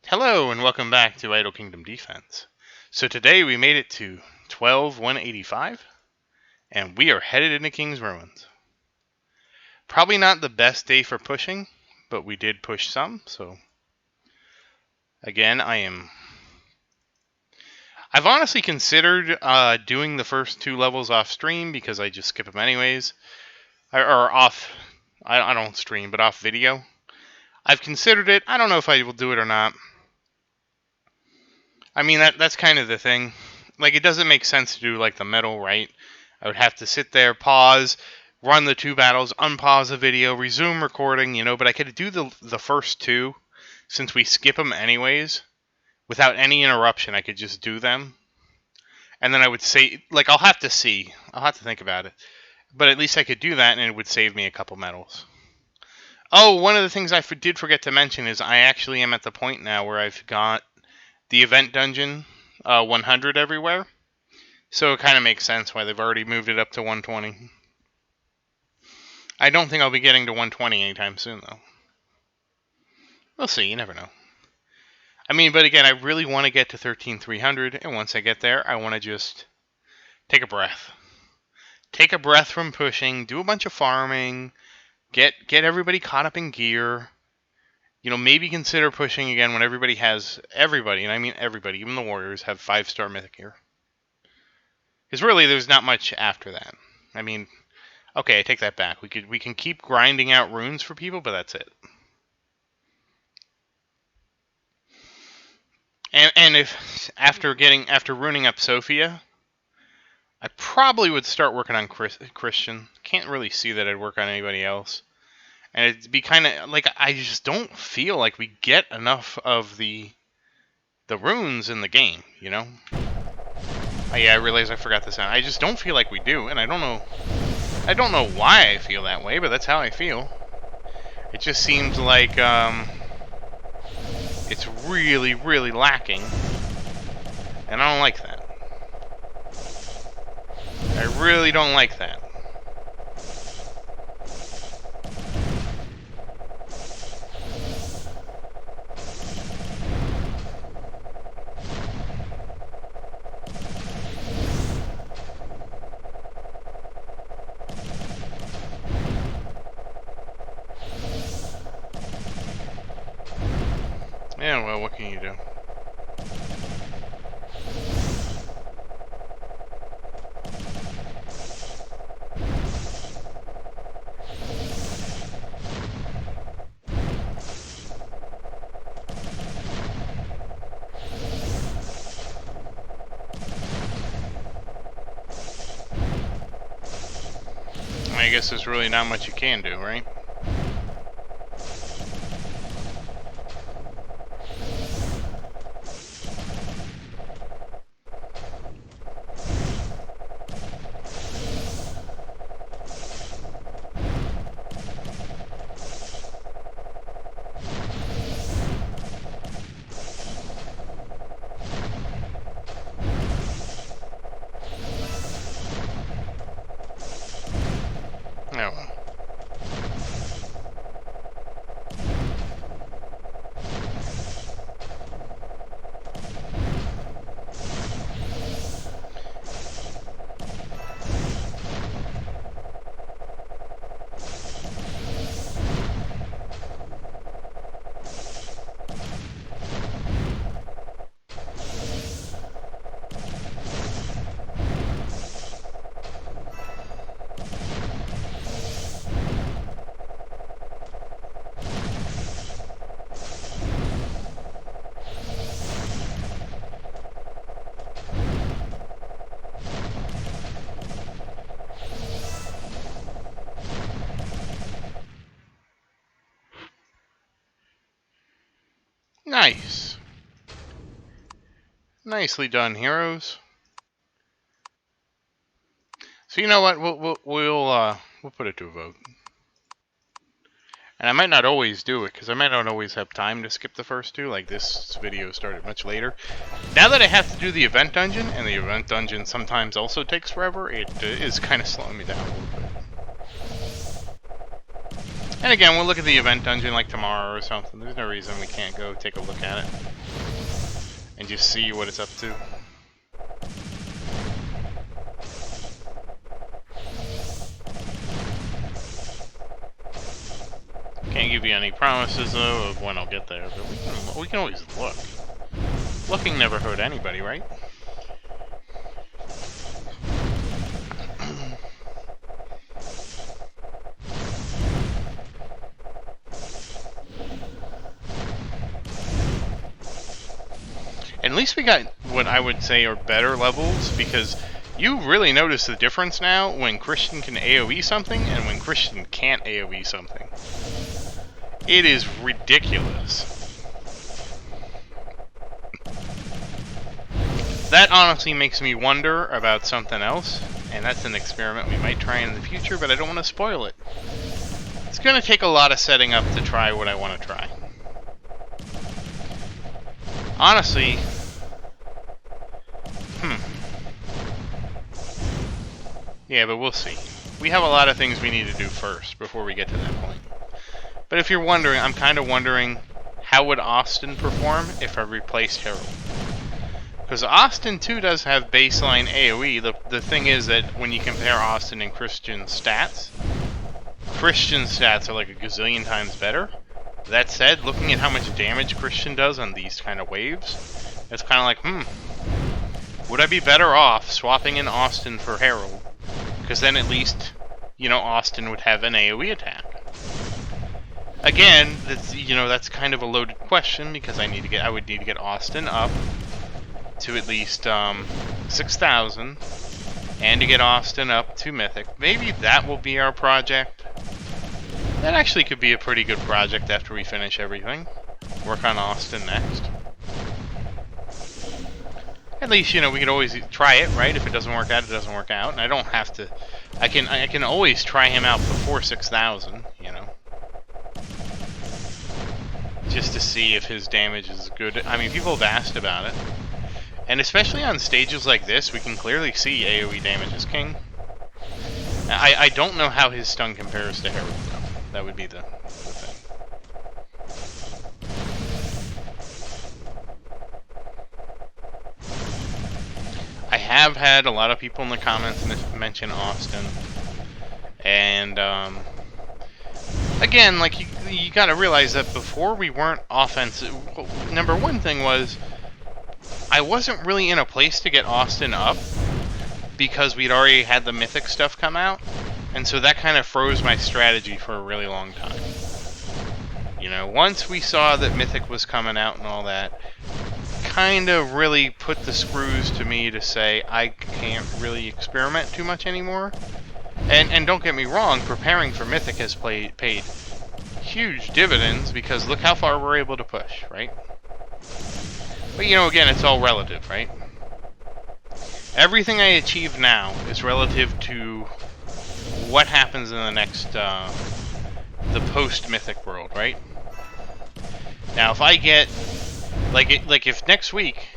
Hello and welcome back to Idle Kingdom Defense. So today we made it to 12-185 and we are headed into King's Ruins. Probably not the best day for pushing, but we did push some, so again I've honestly considered doing the first two levels off stream because I just skip them anyways. Or off, I don't stream, but off video. I've considered it. I don't know if I will do it or not. I mean, that's kind of the thing. Like, it doesn't make sense to do, like, the middle, right? I would have to sit there, pause, run the two battles, unpause the video, resume recording, but I could do the first two, since we skip them anyways, without any interruption. I could just do them. And then I would say, like, I'll have to think about it. But at least I could do that, and it would save me a couple medals. Oh, one of the things I did forget to mention is I actually am at the point now where I've got the event dungeon 100 everywhere, so it kind of makes sense why they've already moved it up to 120. I don't think I'll be getting to 120 anytime soon, though. We'll see, you never know. I mean, but again, I really want to get to 13,300, and once I get there, I want to just take a breath. Take a breath from pushing, do a bunch of farming, get everybody caught up in gear. Maybe consider pushing again when everybody, and I mean everybody, even the warriors, have 5-star mythic gear. Because really, there's not much after that. I mean, okay, I take that back. We can keep grinding out runes for people, but that's it. And if after runing up Sophia, I probably would start working on Christian. Can't really see that I'd work on anybody else. And it'd be kind of like, I just don't feel like we get enough of the runes in the game, Oh yeah, I realize I forgot the sound. I just don't feel like we do, and I don't know why I feel that way, but that's how I feel. It just seems like it's really, really lacking, and I don't like that. I really don't like that. Yeah, well, what can you do? I guess there's really not much you can do, right? Oh well. Nice. Nicely done, heroes. So you know what? We'll put it to a vote. And I might not always do it, because I might not always have time to skip the first two. Like, this video started much later. Now that I have to do the event dungeon, and the event dungeon sometimes also takes forever, it is kind of slowing me down a little bit. And again, we'll look at the event dungeon like tomorrow or something. There's no reason we can't go take a look at it and just see what it's up to. Can't give you any promises, though, of when I'll get there, but we can always look. Looking never hurt anybody, right? At least we got what I would say are better levels, because you really notice the difference now when Christian can AoE something and when Christian can't AoE something. It is ridiculous. That honestly makes me wonder about something else, and that's an experiment we might try in the future, but I don't want to spoil it. It's going to take a lot of setting up to try what I want to try. Honestly, yeah, but we'll see. We have a lot of things we need to do first before we get to that point. But if you're wondering, I'm kind of wondering, how would Austin perform if I replaced Harold? Because Austin too does have baseline AoE. The thing is that when you compare Austin and Christian's stats are like a gazillion times better. That said, looking at how much damage Christian does on these kind of waves, it's kind of like, would I be better off swapping in Austin for Harold? Because then at least, Austin would have an AoE attack. Again, that's kind of a loaded question, because I would need to get Austin up to at least 6,000, and to get Austin up to Mythic. Maybe that will be our project. That actually could be a pretty good project after we finish everything. Work on Austin next. At least, we could always try it, right? If it doesn't work out, it doesn't work out. And I don't have to... I can always try him out before 6,000, just to see if his damage is good. I mean, people have asked about it. And especially on stages like this, we can clearly see AoE damage is king. I don't know how his stun compares to Herald, though. That would be the thing. I have had a lot of people in the comments mention Austin. And, again, like, you gotta realize that before we weren't offensive. Number one thing was, I wasn't really in a place to get Austin up, because we'd already had the Mythic stuff come out, and so that kind of froze my strategy for a really long time. Once we saw that Mythic was coming out and all that, kind of really put the screws to me to say I can't really experiment too much anymore. And don't get me wrong, preparing for Mythic has paid huge dividends, because look how far we're able to push, right? But again, it's all relative, right? Everything I achieve now is relative to what happens in the next, the post-Mythic world, right? Now, if I get, like if next week,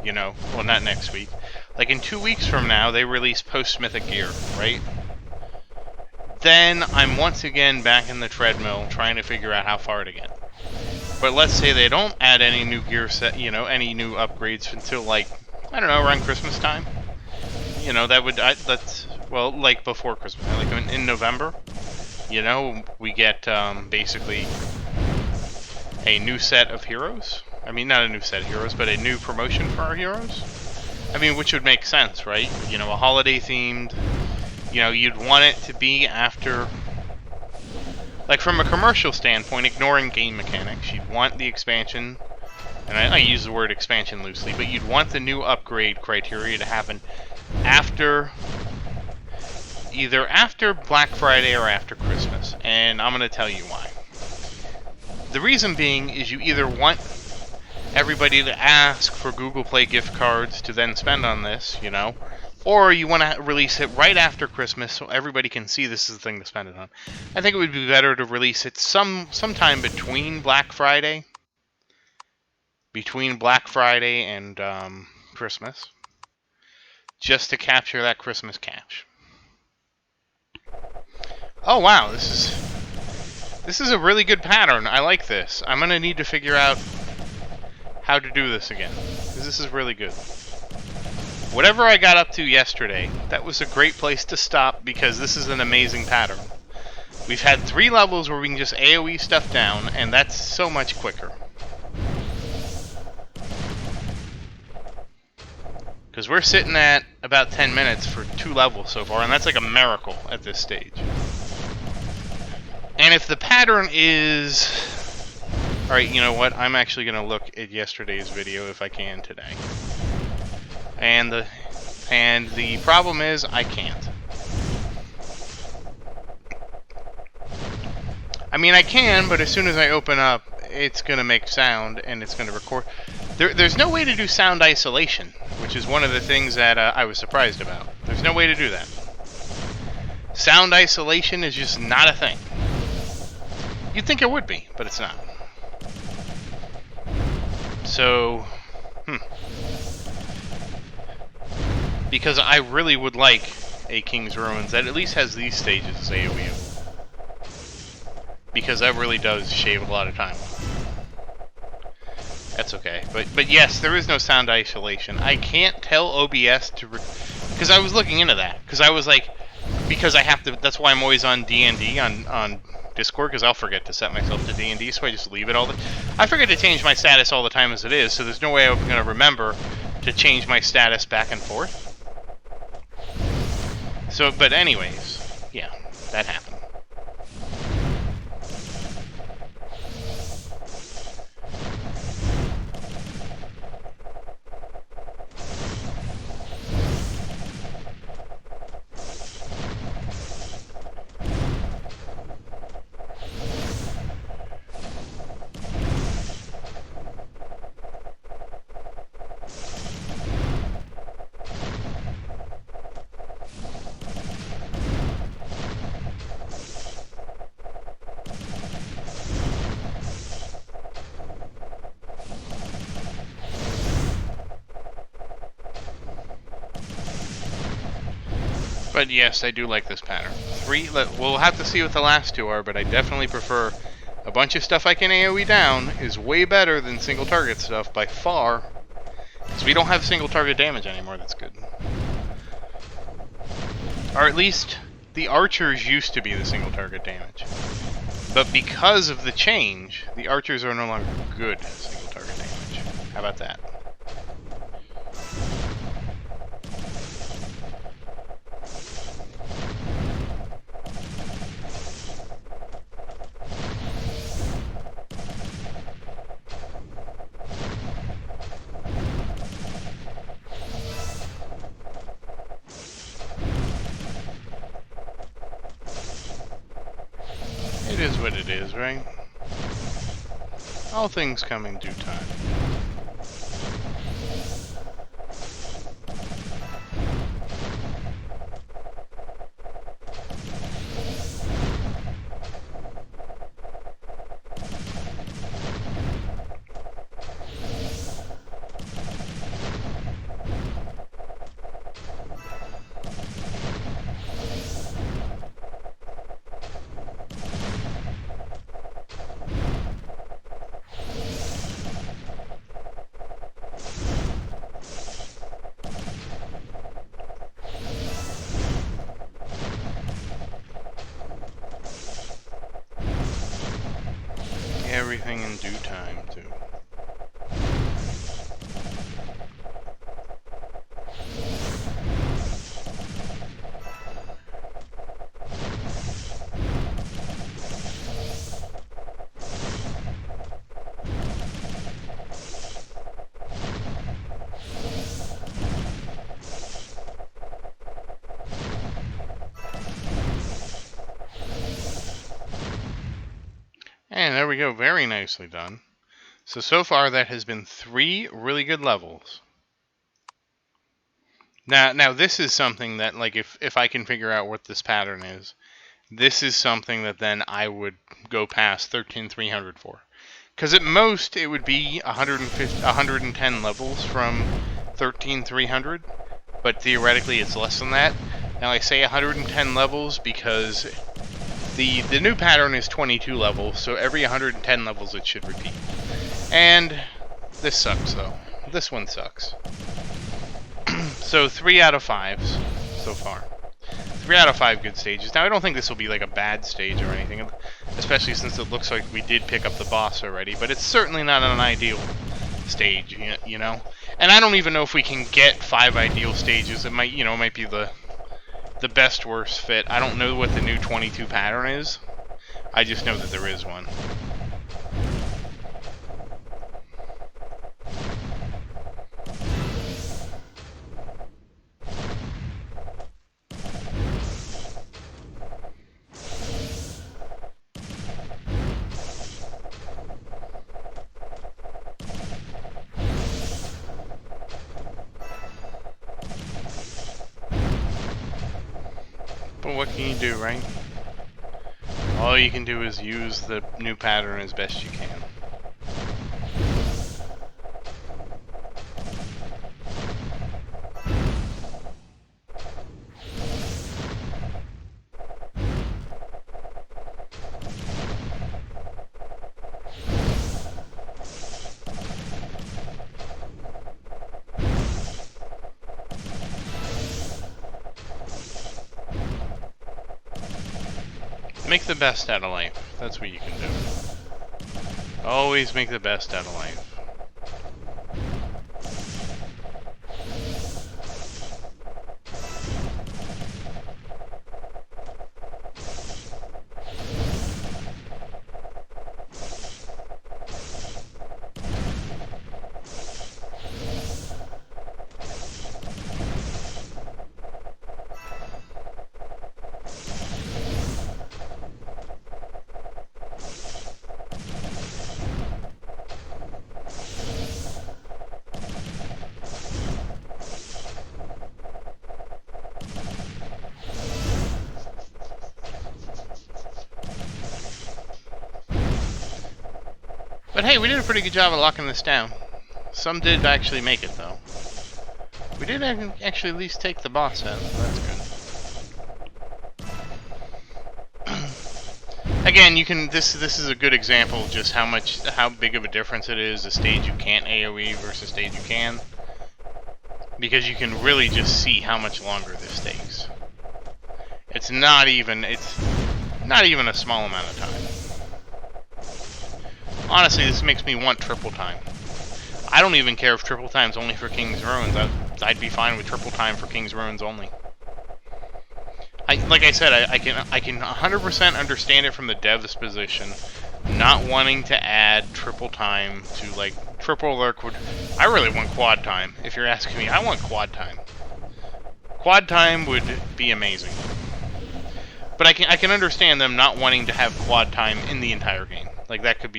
well, not next week, like in 2 weeks from now, they release post-Mythic gear, right? Then I'm once again back in the treadmill trying to figure out how far to get. But let's say they don't add any new gear set, any new upgrades until, like, I don't know, around Christmas time. That's, well, like before Christmas, like in November, we get basically a new set of heroes. I mean, not a new set of heroes, but a new promotion for our heroes. I mean, which would make sense, right? A holiday themed, you'd want it to be after, like from a commercial standpoint, ignoring game mechanics, you'd want the expansion, and I use the word expansion loosely, but you'd want the new upgrade criteria to happen either after Black Friday or after Christmas, and I'm going to tell you why. The reason being is you either want everybody to ask for Google Play gift cards to then spend on this, or you want to release it right after Christmas so everybody can see this is the thing to spend it on. I think it would be better to release it sometime between Black Friday and Christmas, just to capture that Christmas cash. Oh wow, this is This is a really good pattern. I like this. I'm gonna need to figure out how to do this again, because this is really good. Whatever I got up to yesterday, that was a great place to stop, because this is an amazing pattern. We've had 3 levels where we can just AoE stuff down, and that's so much quicker. Because we're sitting at about 10 minutes for 2 levels so far, and that's like a miracle at this stage. And if the pattern is... Alright, you know what? I'm actually going to look at yesterday's video if I can today. And the problem is, I can't. I mean, I can, but as soon as I open up, it's going to make sound, and it's going to record. There's no way to do sound isolation, which is one of the things that I was surprised about. There's no way to do that. Sound isolation is just not a thing. You'd think it would be, but it's not. So, because I really would like a King's Ruins that at least has these stages as AoE. Because that really does shave a lot of time. That's okay. But yes, there is no sound isolation. I can't tell OBS to... Because I was looking into that. Because I was like... Because I have to... That's why I'm always on D&D on Discord, because I'll forget to set myself to D&D, so I just leave it all the... I forget to change my status all the time as it is, so there's no way I'm going to remember to change my status back and forth. So, but anyways, yeah, that happened. But yes, I do like this pattern. We'll have to see what the last 2 are, but I definitely prefer a bunch of stuff I can AoE down is way better than single target stuff by far. Because we don't have single target damage anymore, that's good. Or at least, the archers used to be the single target damage. But because of the change, the archers are no longer good single target damage. How about that? It is what it is, right? All things come in due time. Everything in due time, too. And there we go, very nicely done. So far that has been 3 really good levels. Now this is something that, like, if I can figure out what this pattern is, this is something that then I would go past 13,300 for. Because at most, it would be 110 levels from 13,300, but theoretically it's less than that. Now I say 110 levels because The new pattern is 22 levels, so every 110 levels it should repeat. And this sucks though. This one sucks. So 3 out of 5s so far. 3 out of 5 good stages. Now I don't think this will be like a bad stage or anything, especially since it looks like we did pick up the boss already, but it's certainly not an ideal stage, you know? And I don't even know if we can get 5 ideal stages. It might, might be the best worst fit. I don't know what the new 22 pattern is. I just know that there is one. But what can you do, right? All you can do is use the new pattern as best you can. Make the best out of life. That's what you can do. Always make the best out of life. But hey, we did a pretty good job of locking this down. Some did actually make it, though. We did actually at least take the boss out, so that's good. Again, you can. This is a good example of just how big of a difference it is. A stage you can't AOE versus a stage you can, because you can really just see how much longer this takes. It's not even a small amount of time. Honestly, this makes me want triple time. I don't even care if triple time's only for King's Ruins. I'd be fine with triple time for King's Ruins only. Like I said, I can 100% understand it from the dev's position, not wanting to add triple time to, like, triple lurk would. I really want quad time. If you're asking me, I want quad time. Quad time would be amazing. But I can understand them not wanting to have quad time in the entire game. Like that could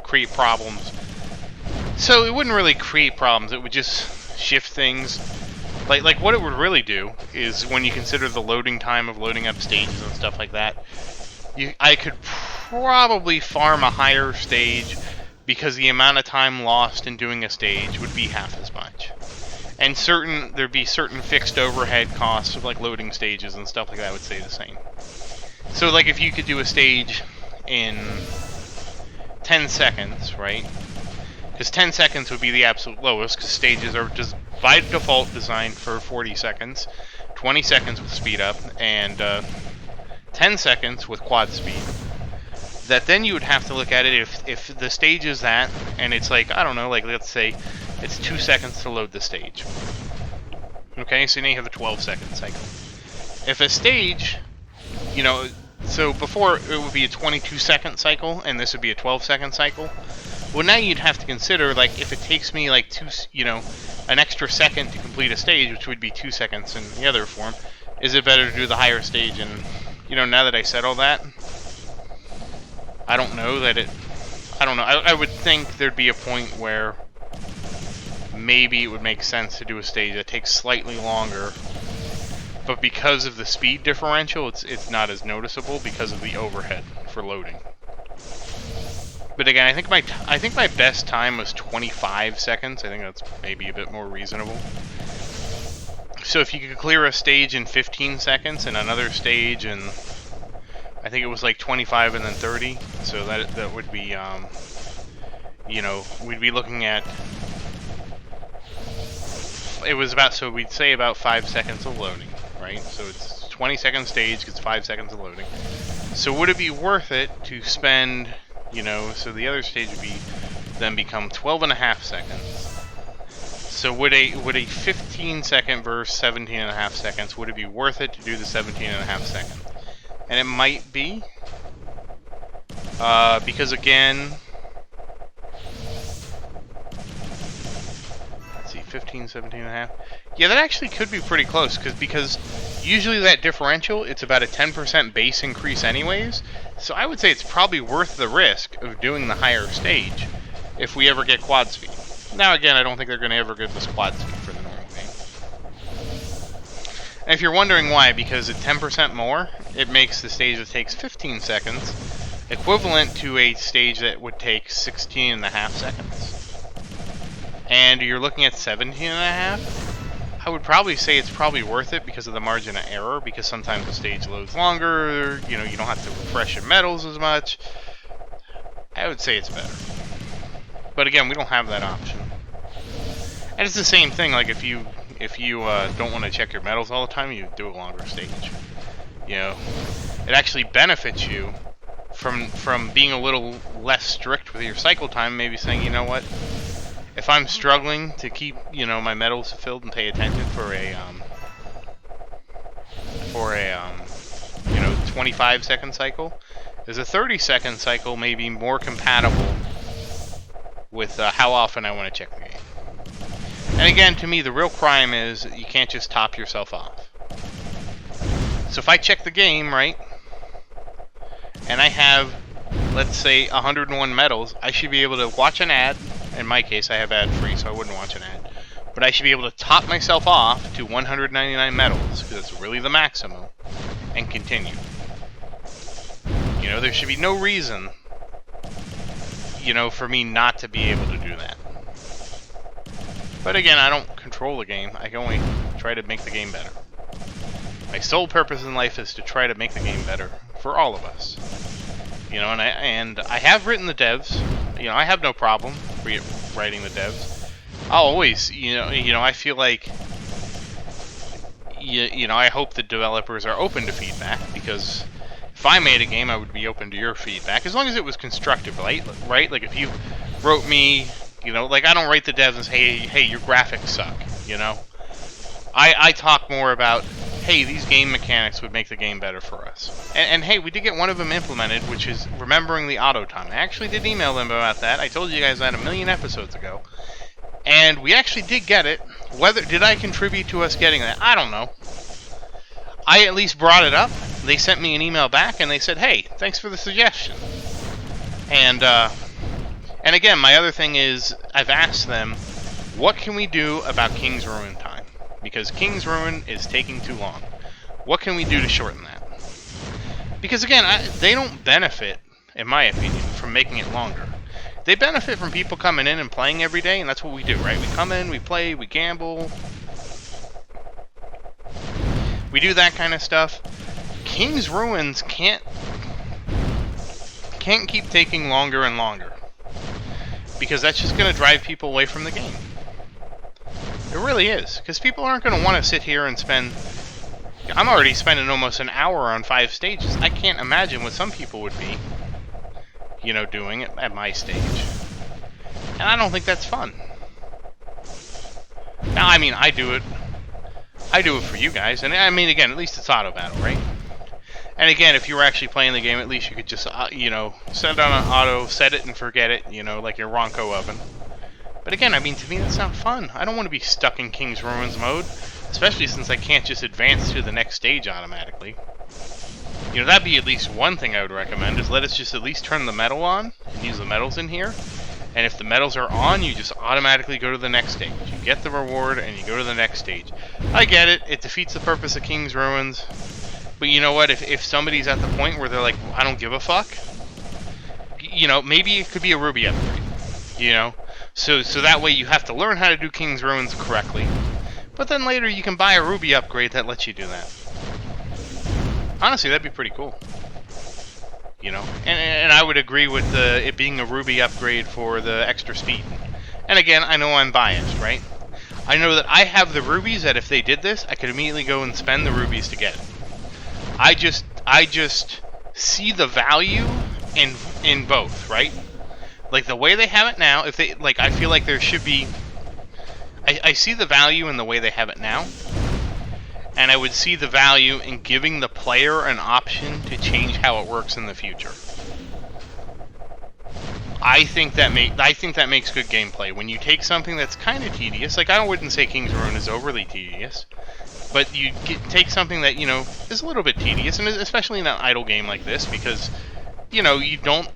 create problems. So it wouldn't really create problems. It would just shift things. Like what it would really do is when you consider the loading time of loading up stages and stuff like that, I could probably farm a higher stage because the amount of time lost in doing a stage would be half as much. And there'd be certain fixed overhead costs of like loading stages and stuff like that would stay the same. So like if you could do a stage in 10 seconds, right? Because 10 seconds would be the absolute lowest, because stages are just by default designed for 40 seconds, 20 seconds with speed up, and 10 seconds with quad speed. That then you would have to look at it if the stage is that, and it's like, I don't know, like let's say it's 2 seconds to load the stage. Okay, so now you have a 12-second cycle. If a stage, so before it would be a 22-second cycle, and this would be a 12-second cycle. Well, now you'd have to consider, like, if it takes me like an extra second to complete a stage, which would be 2 seconds in the other form, is it better to do the higher stage? And now that I said all that, I don't know that I don't know. I would think there'd be a point where maybe it would make sense to do a stage that takes slightly longer. But because of the speed differential, it's not as noticeable because of the overhead for loading. But again, I think my best time was 25 seconds. I think that's maybe a bit more reasonable. So if you could clear a stage in 15 seconds and another stage in I think it was like 25 and then 30. So that would be, you know, we'd be looking at. It was about, so we'd say about 5 seconds of loading, right? So it's 20-second stage, gets 5 seconds of loading. So would it be worth it to spend, you know, so the other stage would be then become 12.5 seconds. So would a 15-second versus 17.5 seconds, would it be worth it to do the 17.5 seconds? And it might be, because again, let's see, 15, 17.5. Yeah, that actually could be pretty close, because usually that differential, it's about a 10% base increase anyways. So I would say it's probably worth the risk of doing the higher stage if we ever get quad speed. Now again, I don't think they're going to ever give us quad speed for the normal game. And if you're wondering why, because at 10% more, it makes the stage that takes 15 seconds equivalent to a stage that would take 16.5 seconds. And you're looking at 17.5. I would probably say it's probably worth it because of the margin of error, because sometimes the stage loads longer, you know, you don't have to refresh your medals as much. I would say it's better. But again, we don't have that option. And it's the same thing, like if you don't want to check your medals all the time, you do a longer stage. You know, it actually benefits you from being a little less strict with your cycle time, maybe saying, you know what, if I'm struggling to keep, you know, my medals filled and pay attention for a you know, 25-second cycle, is a 30-second cycle may be more compatible with how often I want to check the game. And again, to me, the real crime is you can't just top yourself off. So if I check the game, right, and I have, let's say, 101 medals, I should be able to watch an ad. In my case, I have ad-free, so I wouldn't watch an ad. But I should be able to top myself off to 199 medals, because it's really the maximum, and continue. You know, there should be no reason, you know, for me not to be able to do that. But again, I don't control the game. I can only try to make the game better. My sole purpose in life is to try to make the game better for all of us. You know, and I have written the devs. You know, I have no problem writing the devs. I'll always, you know, I feel like, you know, I hope the developers are open to feedback, because if I made a game, I would be open to your feedback, as long as it was constructive, right? Like if you wrote me, you know, like I don't write the devs and say, hey, your graphics suck, you know? I talk more about, hey, these game mechanics would make the game better for us. And hey, we did get one of them implemented, which is remembering the auto time. I actually did email them about that. I told you guys that 1,000,000 episodes ago. And we actually did get it. Did I contribute to us getting that? I don't know. I at least brought it up. They sent me an email back and they said, hey, thanks for the suggestion. And again, my other thing is, I've asked them, what can we do about King's Ruin time? Because King's Ruin is taking too long. What can we do to shorten that? Because again, they don't benefit, in my opinion, from making it longer. They benefit from people coming in and playing every day, and that's what we do, right? We come in, we play, we gamble. We do that kind of stuff. King's Ruins can't keep taking longer and longer, because that's just going to drive people away from the game. It really is, because people aren't going to want to sit here and spend... I'm already spending almost an hour on 5 stages. I can't imagine what some people would be, you know, doing it at my stage. And I don't think that's fun. Now, I mean, I do it for you guys, and I mean, again, at least it's auto battle, right? And again, if you were actually playing the game, at least you could just, you know, set it on an auto, set it and forget it, you know, like your Ronco oven. But again, I mean, to me, that's not fun. I don't want to be stuck in King's Ruins mode, especially since I can't just advance to the next stage automatically. You know, that'd be at least one thing I would recommend, is let us just at least turn the medal on and use the medals in here. And if the medals are on, you just automatically go to the next stage. You get the reward and you go to the next stage. I get it. It defeats the purpose of King's Ruins. But you know what? If somebody's at the point where they're like, I don't give a fuck, you know, maybe it could be a ruby upgrade. You know? So that way you have to learn how to do King's Ruins correctly. But then later you can buy a ruby upgrade that lets you do that. Honestly, that'd be pretty cool. You know, and I would agree with it being a ruby upgrade for the extra speed. And again, I know I'm biased, right? I know that I have the rubies that if they did this, I could immediately go and spend the rubies to get it. I just see the value in both, right? Like the way they have it now, if they like, I feel like there should be. I see the value in the way they have it now, and I would see the value in giving the player an option to change how it works in the future. I think that makes good gameplay when you take something that's kind of tedious. Like I wouldn't say King's Ruin is overly tedious, but you take something that is a little bit tedious, and especially in an idle game like this, because you don't.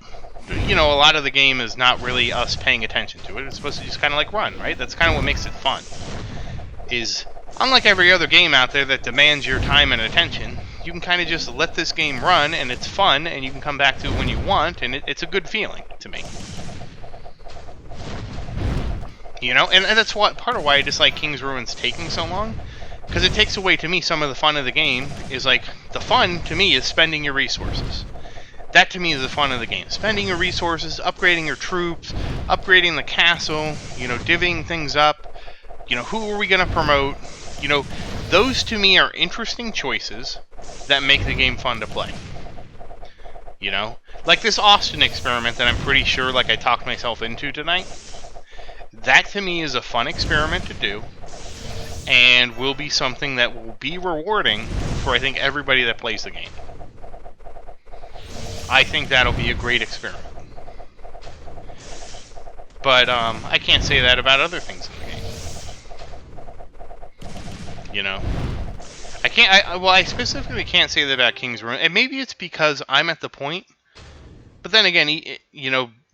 A lot of the game is not really us paying attention to it. It's supposed to just kind of like run, right? That's kind of what makes it fun. Is unlike every other game out there that demands your time and attention, you can kind of just let this game run, and it's fun, and you can come back to it when you want, and it's a good feeling to me. And that's part of why I dislike King's Ruin's taking so long, because it takes away to me some of the fun of the game. Is like the fun to me is spending your resources. That to me is the fun of the game. Spending your resources, upgrading your troops, upgrading the castle, divvying things up. Who are we going to promote? Those to me are interesting choices that make the game fun to play. Like this Austin experiment that I'm pretty sure like I talked myself into tonight. That to me is a fun experiment to do, and will be something that will be rewarding for I think everybody that plays the game. I think that'll be a great experiment. But I can't say that about other things in the game. I can't. I specifically can't say that about King's Ruin, and maybe it's because I'm at the point. But then again,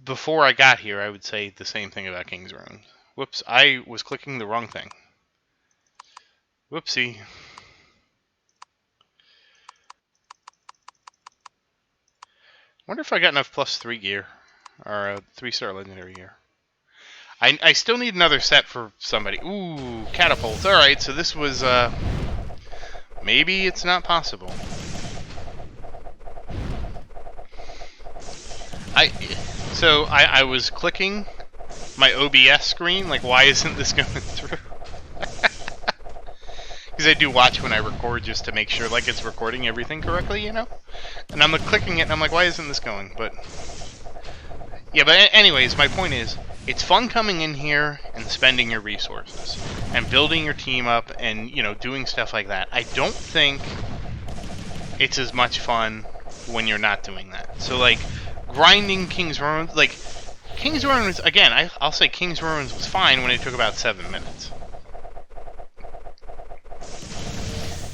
before I got here, I would say the same thing about King's Ruin. Whoops! I was clicking the wrong thing. Whoopsie. Wonder if I got enough +3 gear, or a 3-star legendary gear. I still need another set for somebody. Ooh, catapults. All right, so this was maybe it's not possible. I was clicking my OBS screen. Like, why isn't this going through? Because I do watch when I record just to make sure like it's recording everything correctly, And I'm like clicking it, and I'm like, why isn't this going? But yeah, but anyways, my point is, it's fun coming in here and spending your resources and building your team up and doing stuff like that. I don't think it's as much fun when you're not doing that. So like grinding King's Ruin, like King's Ruin was, again, I'll say King's Ruin was fine when it took about 7 minutes.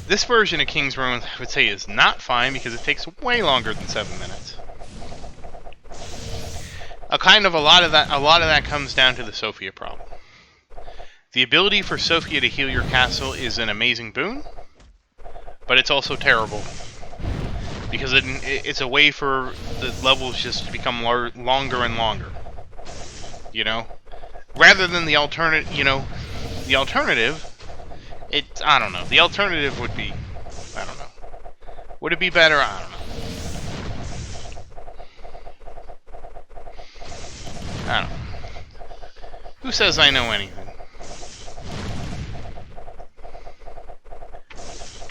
This version of King's Ruin, I would say, is not fine because it takes way longer than 7 minutes. A lot of that comes down to the Sophia problem. The ability for Sophia to heal your castle is an amazing boon, but it's also terrible because it's a way for the levels just to become longer and longer. Rather than the alternative. The alternative. I don't know. The alternative would be, I don't know. Would it be better? I don't know. I don't know. Who says I know anything?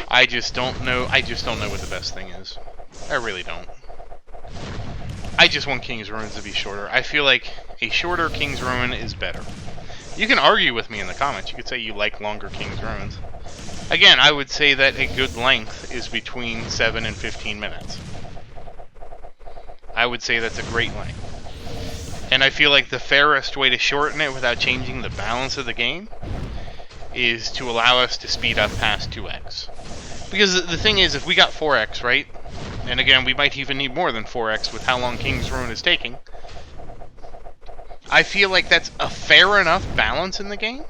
I just don't know. I just don't know what the best thing is. I really don't. I just want King's Ruins to be shorter. I feel like a shorter King's Ruin is better. You can argue with me in the comments. You could say you like longer King's Ruins. Again, I would say that a good length is between 7 and 15 minutes. I would say that's a great length. And I feel like the fairest way to shorten it without changing the balance of the game is to allow us to speed up past 2x. Because the thing is, if we got 4x, right? And again, we might even need more than 4x with how long King's Ruin is taking. I feel like that's a fair enough balance in the game,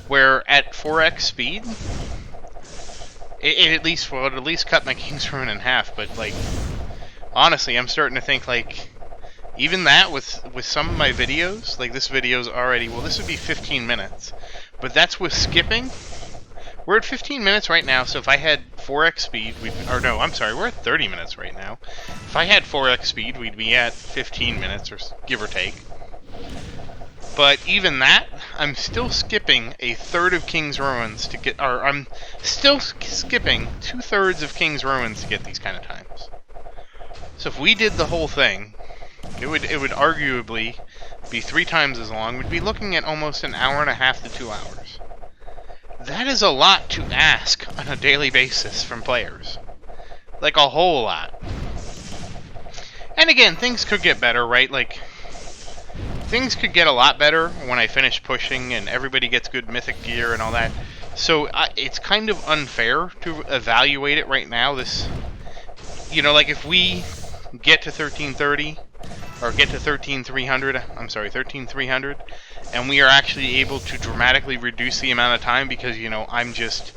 where at 4x speed, it at least would at least cut my King's Ruin in half. But like, honestly, I'm starting to think like, even that with some of my videos, like this video's already, well, this would be 15 minutes, but that's with skipping We're at 15 minutes right now, so if I had 4x speed, or no, I'm sorry, we're at 30 minutes right now. If I had 4x speed, we'd be at 15 minutes, or give or take. But even that, I'm still skipping a third of King's Ruins to get, or I'm still skipping 2/3 of King's Ruins to get these kind of times. So if we did the whole thing, it would arguably be 3 times as long. We'd be looking at almost an hour and a half to 2 hours. That is a lot to ask on a daily basis from players. Like, a whole lot. And again, things could get better, right? Like, things could get a lot better when I finish pushing and everybody gets good mythic gear and all that. So, it's kind of unfair to evaluate it right now. This, you know, like, if we get to 1330, or get to 13,300, I'm sorry, 13,300, and we are actually able to dramatically reduce the amount of time because, you know, I'm just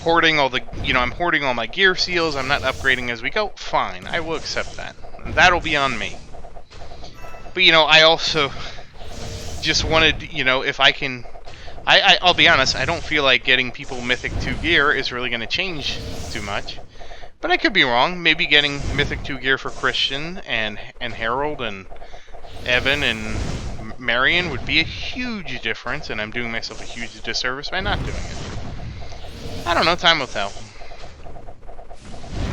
hoarding all the, you know, I'm hoarding all my gear seals, I'm not upgrading as we go, fine, I will accept that. That'll be on me. But, you know, I also just wanted, you know, if I can, I'll be honest, I don't feel like getting people Mythic 2 gear is really going to change too much. But I could be wrong. Maybe getting Mythic 2 gear for Christian and Harold and Evan and Marion would be a huge difference, and I'm doing myself a huge disservice by not doing it. I don't know. Time will tell.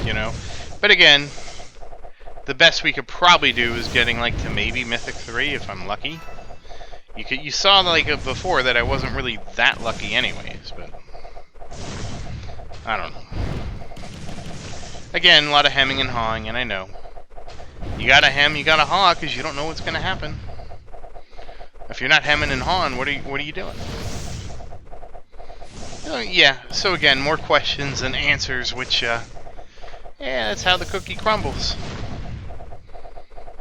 You know? But again, the best we could probably do is getting, like, to maybe Mythic 3 if I'm lucky. You saw, like, before that I wasn't really that lucky anyways, but I don't know. Again, a lot of hemming and hawing, and I know. You gotta hem, you gotta haw, because you don't know what's gonna happen. If you're not hemming and hawing, what are you doing? Yeah, so again, more questions than answers, which, yeah, that's how the cookie crumbles.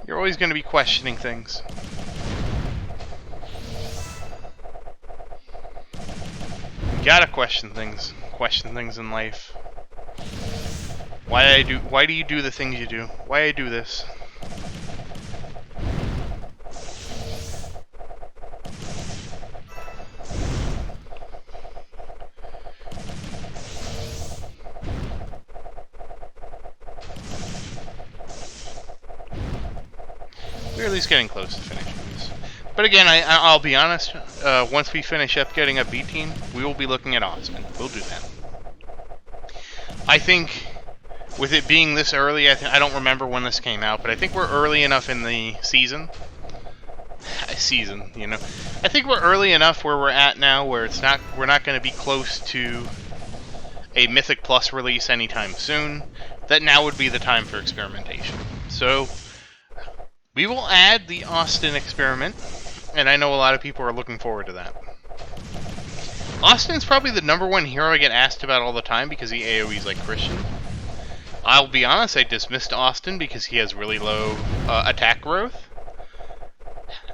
You're always gonna be questioning things. You gotta question things in life. Why do you do the things you do? Why I do this? We're at least getting close to finishing this. But again, I'll be honest, once we finish up getting a B team, we will be looking at Austin. We'll do that. I think, with it being this early, I don't remember when this came out, but I think we're early enough in the season. You know. I think we're early enough where we're at now, where we're not going to be close to a Mythic Plus release anytime soon. That now would be the time for experimentation. So, we will add the Austin experiment, and I know a lot of people are looking forward to that. Austin's probably the #1 hero I get asked about all the time because he AoEs like Christian. I'll be honest, I dismissed Austin because he has really low attack growth.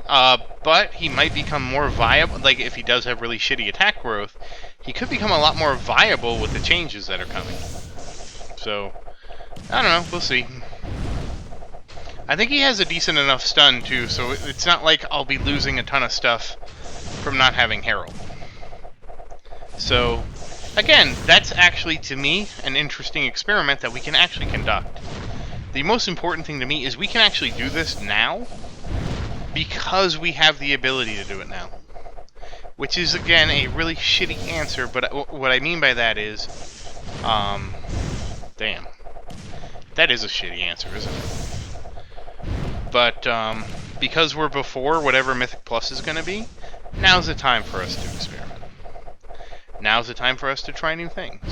But he might become more viable, like if he does have really shitty attack growth, he could become a lot more viable with the changes that are coming. So, I don't know, we'll see. I think he has a decent enough stun too, so it's not like I'll be losing a ton of stuff from not having Herald. So, again, that's actually, to me, an interesting experiment that we can actually conduct. The most important thing to me is we can actually do this now because we have the ability to do it now. Which is, again, a really shitty answer, but what I mean by that is, damn. That is a shitty answer, isn't it? But, because we're before whatever Mythic Plus is going to be, now's the time for us to experiment. Now's the time for us to try new things.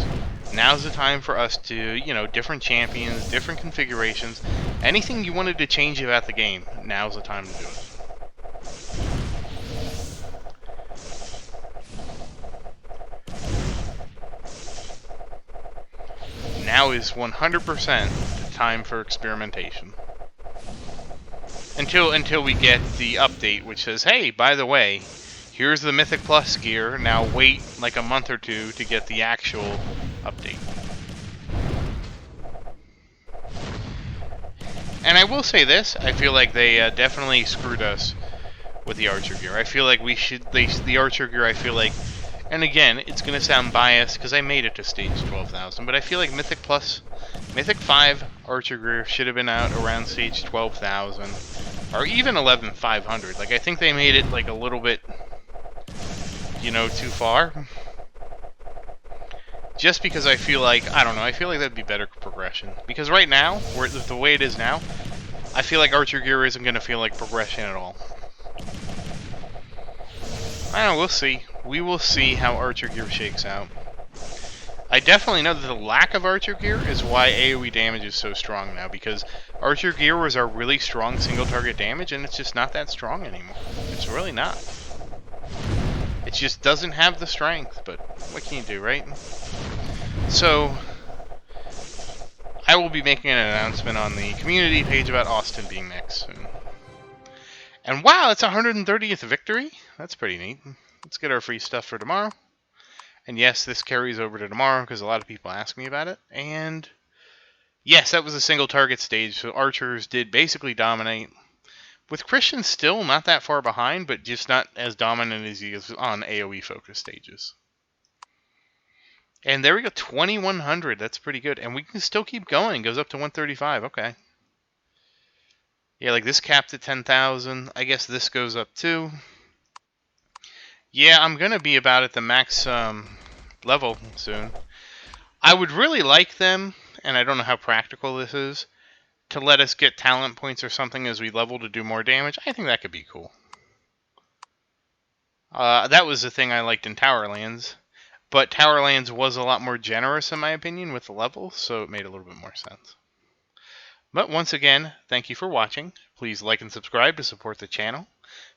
Now's the time for us to, you know, different champions, different configurations, anything you wanted to change about the game, now's the time to do it. Now is 100% the time for experimentation. Until we get the update which says, hey, by the way, here's the Mythic Plus gear, now wait like a month or two to get the actual update. And I will say this, I feel like they definitely screwed us with the Archer gear. I feel like we should, the Archer gear, I feel like And again, it's going to sound biased because I made it to stage 12,000, but I feel like Mythic 5 Archer Greer should have been out around stage 12,000, or even 11,500. Like, I think they made it like a little bit, you know, too far. Just because I feel like, I don't know, I feel like that'd be better progression. Because right now, the way it is now, I feel like Archer Gear isn't going to feel like progression at all. I don't know, we'll see. We will see how Archer Gear shakes out. I definitely know that the lack of Archer Gear is why AoE damage is so strong now, because Archer Gear was our really strong single target damage, and it's just not that strong anymore. It's really not. It just doesn't have the strength, but what can you do, right? So, I will be making an announcement on the community page about Austin being next soon. And wow, it's 130th victory? That's pretty neat. Let's get our free stuff for tomorrow. And yes, this carries over to tomorrow because a lot of people ask me about it. And yes, that was a single target stage, so archers did basically dominate. With Christian still not that far behind, but just not as dominant as he is on AoE focus stages. And there we go, 2100. That's pretty good. And we can still keep going. Goes up to 135. Okay. Yeah, like this capped at 10,000. I guess this goes up too. Yeah, I'm going to be about at the max level soon. I would really like them, and I don't know how practical this is, to let us get talent points or something as we level to do more damage. I think that could be cool. That was the thing I liked in Towerlands. But Towerlands was a lot more generous, in my opinion, with the levels, so it made a little bit more sense. But once again, thank you for watching. Please like and subscribe to support the channel.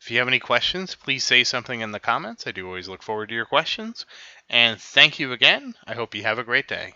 If you have any questions, please say something in the comments. I do always look forward to your questions. And thank you again. I hope you have a great day.